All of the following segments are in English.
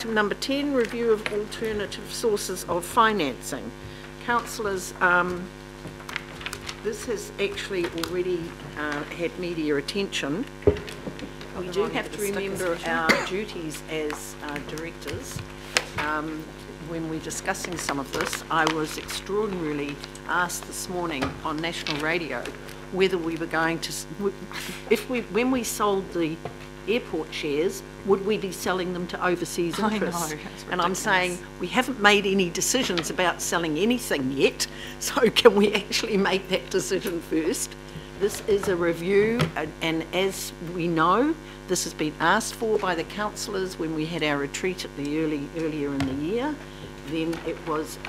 item number 10, review of alternative sources of financing. Councillors, this has actually already had media attention. We do have to remember our duties as directors. When we're discussing some of this, I was extraordinarily asked this morning on national radio whether we were going to, when we sold the airport shares, would we be selling them to overseas interests? I know, and I'm saying we haven't made any decisions about selling anything yet, so can we actually make that decision first? This is a review, and as we know, this has been asked for by the councillors when we had our retreat at the earlier in the year. Then it was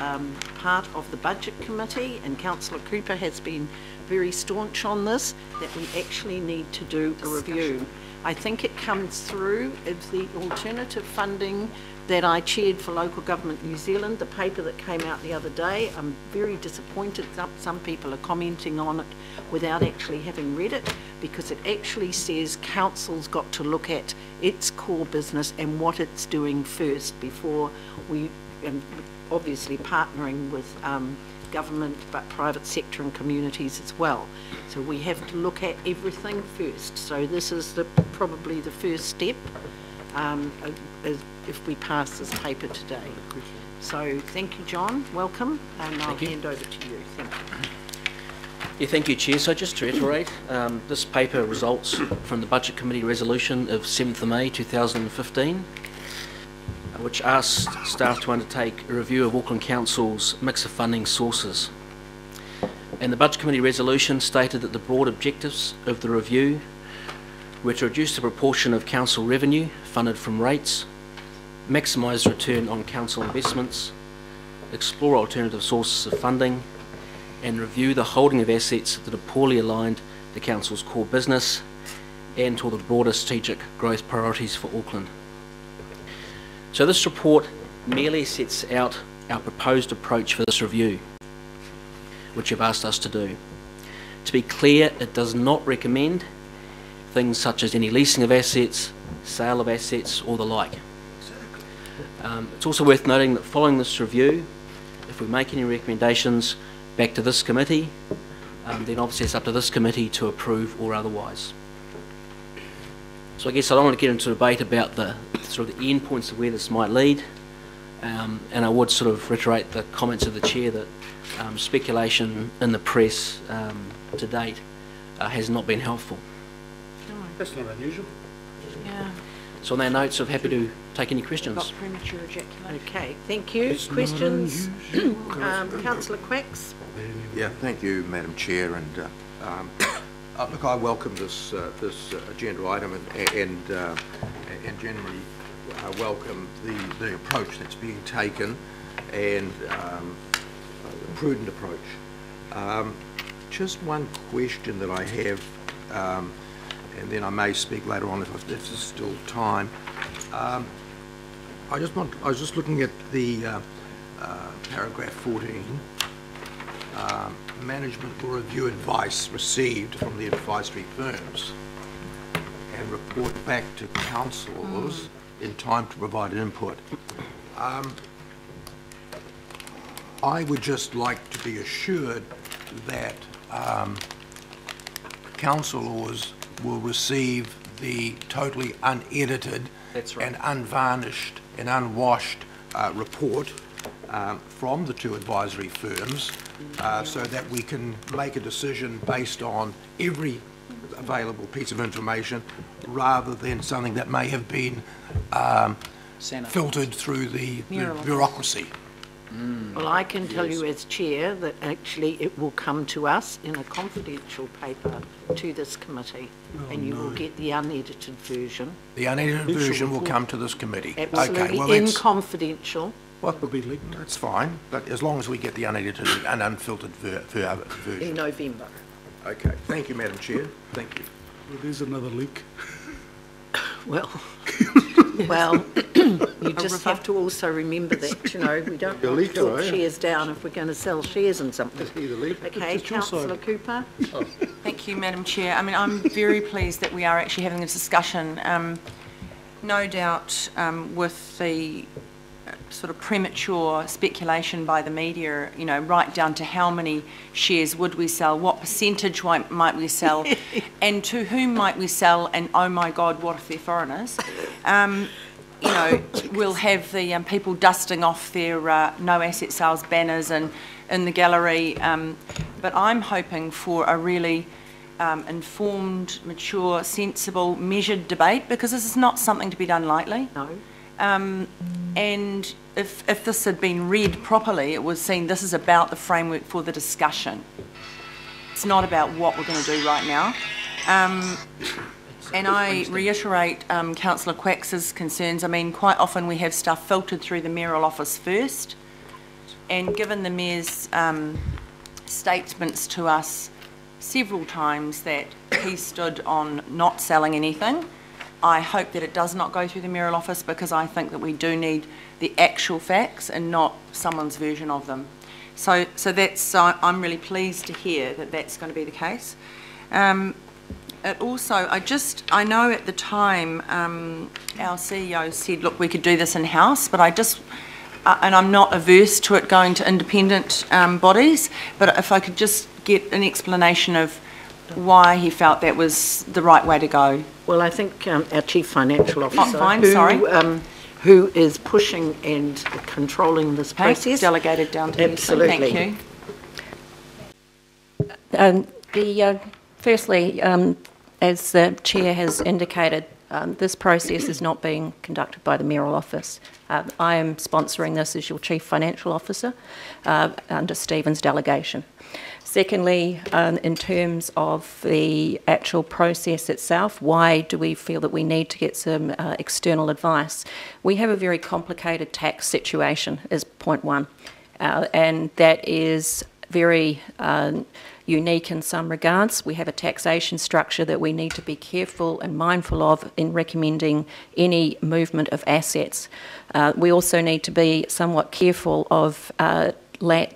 part of the budget committee, and Councillor Cooper has been very staunch on this, that we actually need to do a review. I think it comes through as the alternative funding that I chaired for Local Government New Zealand, the paper that came out the other day. I'm very disappointed that some people are commenting on it without actually having read it, because it actually says council's got to look at its core business and what it's doing first before we, and obviously partnering with government, but private sector and communities as well. So we have to look at everything first. So this is probably the first step if we pass this paper today. So thank you, John. Welcome, and I'll hand over to you. Thank you. Yeah, thank you, Chair. So just to reiterate, this paper results from the Budget Committee resolution of 7th of May 2015, which asks staff to undertake a review of Auckland Council's mix of funding sources. And the Budget Committee resolution stated that the broad objectives of the review were to reduce the proportion of council revenue funded from rates, maximise return on council investments, explore alternative sources of funding, and review the holding of assets that are poorly aligned to council's core business and to the broader strategic growth priorities for Auckland. So this report merely sets out our proposed approach for this review, which you've asked us to do. To be clear, it does not recommend things such as any leasing of assets, sale of assets, or the like. It's also worth noting that following this review, if we make any recommendations back to this committee, then obviously it's up to this committee to approve or otherwise. So I guess I don't want to get into a debate about the sort of the end points of where this might lead, and I would sort of reiterate the comments of the Chair that speculation in the press to date has not been helpful. That's not unusual. Yeah. So on that note, so I'm happy to take any questions. Got premature ejaculation. Okay, thank you. Questions? Councillor Quacks. Yeah, thank you, Madam Chair, and look, I welcome this agenda item and generally welcome the approach that's being taken, and a prudent approach. Just one question that I have, and then I may speak later on if there's still time. I was just looking at the paragraph 14. Management will review advice received from the advisory firms and report back to councillors in time to provide input. I would just like to be assured that councillors will receive the totally unedited and unvarnished and unwashed report from the two advisory firms, so that we can make a decision based on every available piece of information rather than something that may have been filtered through the bureaucracy. Well, I can tell you as Chair that actually it will come to us in a confidential paper to this committee, and you will get the unedited version. The unedited version will come to this committee. Absolutely, okay, well, in confidential. What will be leaked? That's fine, but as long as we get the unedited and unfiltered version. In November. Okay, thank you, Madam Chair. Thank you. Well, there's another leak. Well, well, you just have to also remember that, you know, we don't want to talk shares down if we're going to sell shares in something. Okay, Councillor Cooper. Thank you, Madam Chair. I mean, I'm very pleased that we are actually having this discussion. No doubt with the sort of premature speculation by the media, you know, right down to how many shares would we sell, what percentage might we sell, and to whom might we sell, and oh my God, what if they're foreigners? You know, we'll have the people dusting off their no asset sales banners and in the gallery, but I'm hoping for a really informed, mature, sensible, measured debate, because this is not something to be done lightly. No. And if this had been read properly, it was seen this is about the framework for the discussion. It's not about what we're going to do right now. And I reiterate Councillor Quacks's concerns. I mean, quite often we have stuff filtered through the mayoral office first, and given the mayor's statements to us several times that he stood on not selling anything, I hope that it does not go through the mayoral office, because I think that we do need the actual facts and not someone's version of them. So that's, I'm really pleased to hear that that's going to be the case. It also, I know at the time our CEO said, look, we could do this in-house, but I just, and I'm not averse to it going to independent bodies, but if I could just get an explanation of why he felt that was the right way to go. Well, I think our Chief Financial Officer, who who is pushing and controlling this process. Delegated down to Absolutely. you. Thank you. Firstly, as the Chair has indicated, this process is not being conducted by the mayoral office. I am sponsoring this as your Chief Financial Officer under Stephen's delegation. Secondly, in terms of the actual process itself, why do we feel that we need to get some external advice? We have a very complicated tax situation, is point one, and that is very unique in some regards. We have a taxation structure that we need to be careful and mindful of in recommending any movement of assets. We also need to be somewhat careful of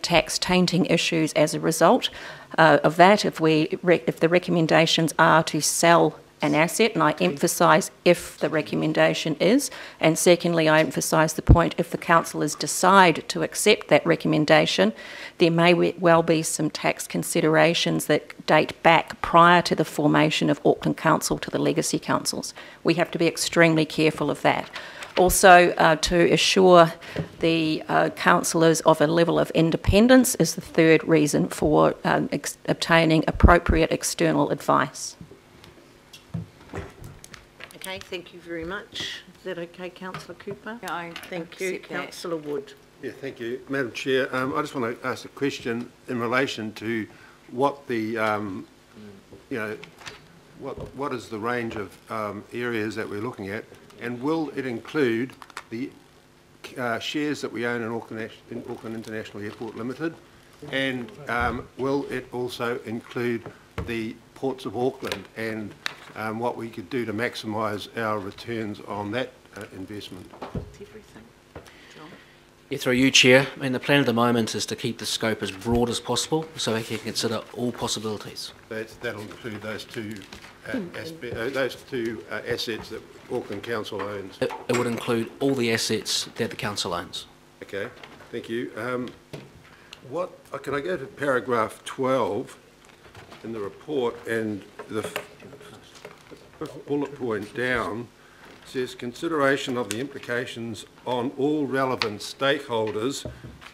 tax tainting issues as a result of that. If the recommendations are to sell an asset, and I emphasise if the recommendation is, and secondly I emphasise the point if the councillors decide to accept that recommendation, there may well be some tax considerations that date back prior to the formation of Auckland Council to the legacy councils. We have to be extremely careful of that. Also, to assure the councillors of a level of independence is the third reason for obtaining appropriate external advice. Okay, thank you very much. Is that okay, Councillor Cooper? Yeah, I thank you, accept that. Councillor Wood. Yeah, thank you, Madam Chair. I just want to ask a question in relation to what the, you know, what is the range of areas that we're looking at, and will it include the shares that we own in Auckland International Airport Limited, and will it also include the ports of Auckland and what we could do to maximise our returns on that investment? Everything. John? Yeah, through you, Chair. I mean, the plan at the moment is to keep the scope as broad as possible so we can consider all possibilities. That'll include those two assets that Auckland Council owns. It would include all the assets that the council owns. Okay, thank you. Can I go to paragraph 12 in the report, and the bullet point down says consideration of the implications on all relevant stakeholders,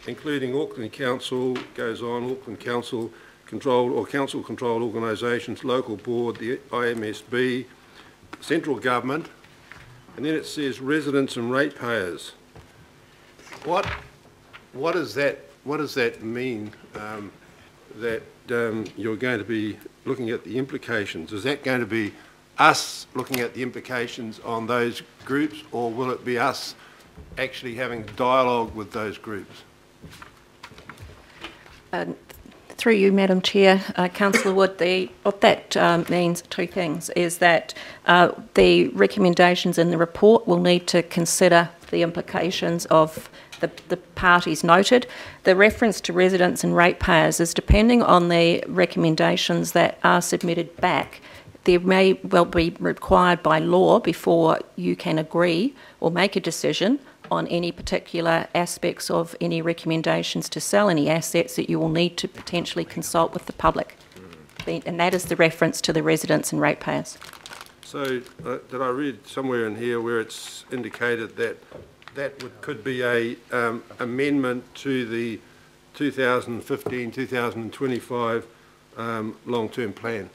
including Auckland Council, goes on, Auckland Council controlled or council controlled organisations, local board, the IMSB, central government, and then it says residents and ratepayers. What does that mean, that you're going to be looking at the implications? Is that going to be us looking at the implications on those groups, or will it be us actually having dialogue with those groups? Through you, Madam Chair, Councillor Wood, what that means, two things, is that the recommendations in the report will need to consider the implications of the parties noted. The reference to residents and ratepayers is depending on the recommendations that are submitted back. there may well be required by law before you can agree or make a decision on any particular aspects of any recommendations to sell any assets that you will need to potentially consult with the public. And that is the reference to the residents and ratepayers. So did I read somewhere in here where it's indicated that could be a amendment to the 2015-2025 long-term plan?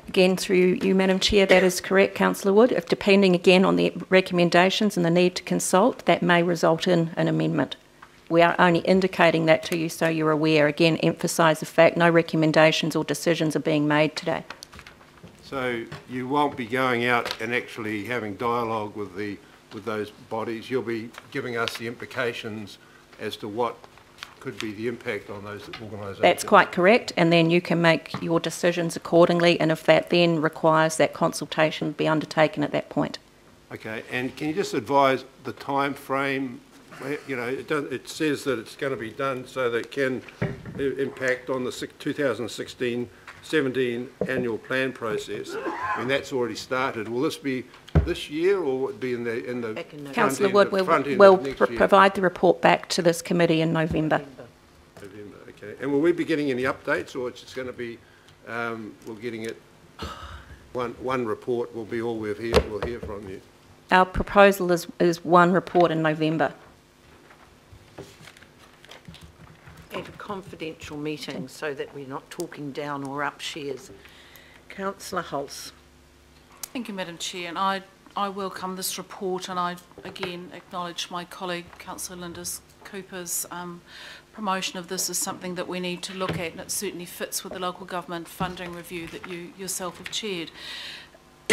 Again, through you, Madam Chair, that is correct, Councillor Wood. If depending again on the recommendations and the need to consult, that may result in an amendment. We are only indicating that to you so you're aware. Again, emphasise the fact no recommendations or decisions are being made today. So you won't be going out and actually having dialogue with those bodies. You'll be giving us the implications as to what could be the impact on those organisations. That's quite correct, and then you can make your decisions accordingly, and if that then requires that consultation be undertaken at that point. Okay, and can you just advise the time frame? You know, it says that it's going to be done so that it can impact on the 2016-17 annual plan process. I mean, that's already started. Will this be this year, or will it be in the Councillor Wood will provide the report back to this committee in November. November, okay. And will we be getting any updates, or it's just going to be we're getting it one report will be all we'll hear from you? Our proposal is one report in November. At a confidential meeting so that we're not talking down or up shares. Councillor Hulse. Thank you, Madam Chair, and I welcome this report, and I again acknowledge my colleague Councillor Linda Cooper's promotion of this as something that we need to look at, and it certainly fits with the local government funding review that you yourself have chaired.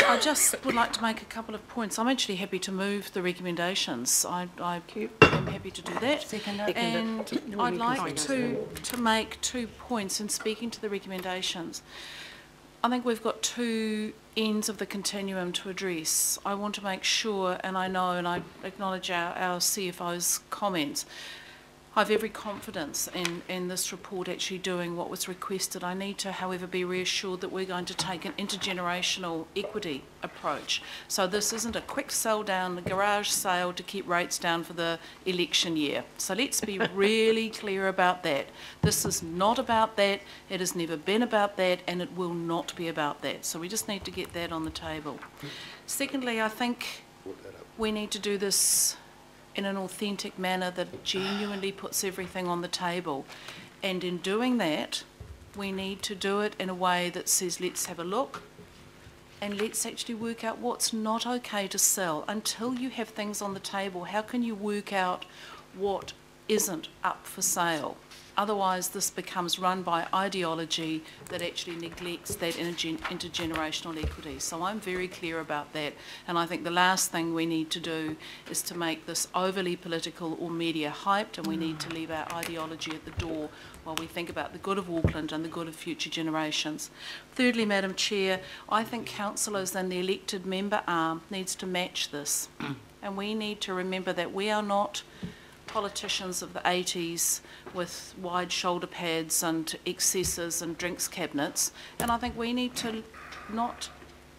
I just would like to make a couple of points. I'm actually happy to move the recommendations. I am happy to do that. And I'd like to make 2 points in speaking to the recommendations. I think we've got two ends of the continuum to address. I want to make sure, and I know and I acknowledge our CFO's comments, I have every confidence in this report actually doing what was requested. I need to, however, be reassured that we're going to take an intergenerational equity approach. So this isn't a quick sell down, a garage sale to keep rates down for the election year. So let's be really clear about that. This is not about that, it has never been about that, and it will not be about that. So we just need to get that on the table. Secondly, I think we need to do this in an authentic manner that genuinely puts everything on the table. And in doing that, we need to do it in a way that says, let's have a look and let's actually work out what's not okay to sell. Until you have things on the table, how can you work out what isn't up for sale? Otherwise, this becomes run by ideology that actually neglects that intergenerational equity. So I'm very clear about that. And I think the last thing we need to do is to make this overly political or media hyped, and we need to leave our ideology at the door while we think about the good of Auckland and the good of future generations. Thirdly, Madam Chair, I think councillors and the elected member arm needs to match this. And we need to remember that we are not politicians of the 80s with wide shoulder pads and excesses and drinks cabinets, and I think we need to not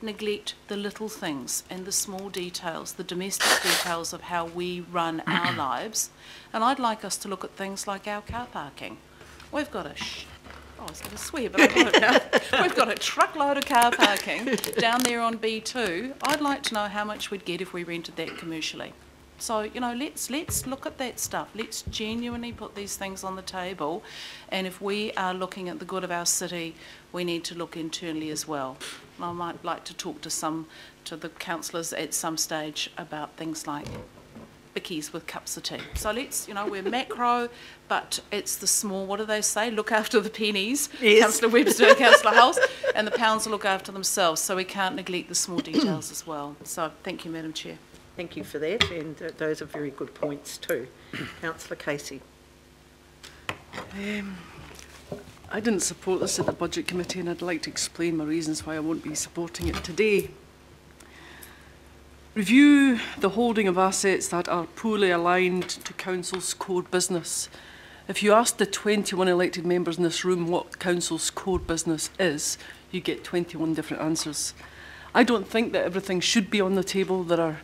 neglect the little things and the small details, the domestic details of how we run our lives. And I'd like us to look at things like our car parking. We've got a I was going to swear, but I won't now. We've got a truckload of car parking down there on B2. I'd like to know how much we'd get if we rented that commercially. So, you know, let's look at that stuff. Let's genuinely put these things on the table. And if we are looking at the good of our city, we need to look internally as well. And I might like to talk to the councillors at some stage about things like bickies with cups of tea. So let's, you know, we're macro, but it's the small, what do they say? Look after the pennies. Yes. Councillor Webster and Councillor Hulse, and the pounds will look after themselves. So we can't neglect the small details as well. So thank you, Madam Chair. Thank you for that, and those are very good points too. Councillor Casey. I didn't support this at the Budget Committee, and I'd like to explain my reasons why I won't be supporting it today. Review the holding of assets that are poorly aligned to Council's core business. If you ask the 21 elected members in this room what council's core business is, you get 21 different answers. I don't think that everything should be on the table. There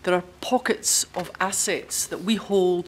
are pockets of assets that we hold